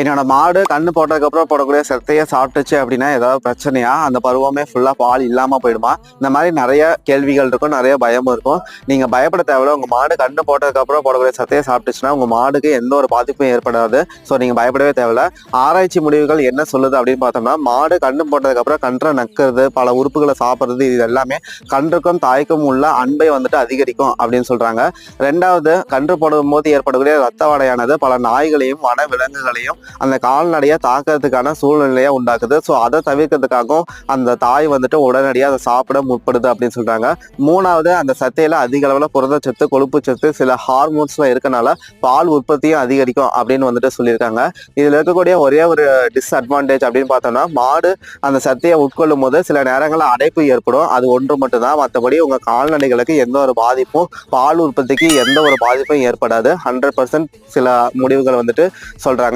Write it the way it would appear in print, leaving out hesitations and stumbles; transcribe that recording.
என்னோட மாடு கண்ணு போட்டதுக்கப்புறம் போடக்கூடிய செத்தையை சாப்பிட்டுச்சு அப்படின்னா ஏதாவது பிரச்சனையா, அந்த பருவமே ஃபுல்லாக பால் இல்லாமல் போயிடுமா? இந்த மாதிரி நிறைய கேள்விகள் இருக்கும், நிறைய பயமும் இருக்கும். நீங்கள் பயப்பட தேவையில்ல. உங்கள் மாடு கண்ணு போட்டதுக்கப்புறம் போடக்கூடிய சத்தையை சாப்பிட்டுச்சுன்னா உங்கள் மாடுக்கு எந்த ஒரு பாதிப்பும் ஏற்படாது. ஸோ நீங்கள் பயப்படவே தேவையில்ல. ஆராய்ச்சி முடிவுகள் என்ன சொல்லுது அப்படின்னு பார்த்தோம்னா, மாடு கண்ணு போட்டதுக்கப்புறம் கன்றை நக்கிறது, பல உறுப்புகளை சாப்பிட்றது, இது எல்லாமே கன்றுக்கும் தாய்க்கும் உள்ள அன்பை வந்துட்டு அதிகரிக்கும் அப்படின்னு சொல்கிறாங்க. ரெண்டாவது, கன்று போடும் போது ஏற்படக்கூடிய ரத்த வாடையானது பல நாய்களையும் வன விலங்குகளையும் அந்த கால்நடையை தாக்கிறதுக்கான சூழ்நிலையை உண்டாக்குது. ஸோ அதை தவிர்க்கிறதுக்காகவும் அந்த தாய் வந்துட்டு உடனடியாக அதை சாப்பிட முற்படுது அப்படின்னு சொல்றாங்க. மூணாவது, அந்த சத்தையில அதிக அளவில் புரதச்சத்து, கொழுப்பு சத்து, சில ஹார்மோன்ஸ்லாம் இருக்கனால பால் உற்பத்தியும் அதிகரிக்கும் அப்படின்னு வந்துட்டு சொல்லியிருக்காங்க. இதுல இருக்கக்கூடிய ஒரே ஒரு டிஸ்அட்வான்டேஜ் அப்படின்னு பார்த்தோம்னா, மாடு அந்த சத்தையை உட்கொள்ளும் போது சில நேரங்களில் அடைப்பு ஏற்படும். அது ஒன்று மட்டும்தான். மற்றபடி உங்க கால்நடைகளுக்கு எந்த ஒரு பாதிப்பும், பால் உற்பத்திக்கு எந்த ஒரு பாதிப்பும் ஏற்படாது. 100% சில முடிவுகள் வந்துட்டு சொல்றாங்க.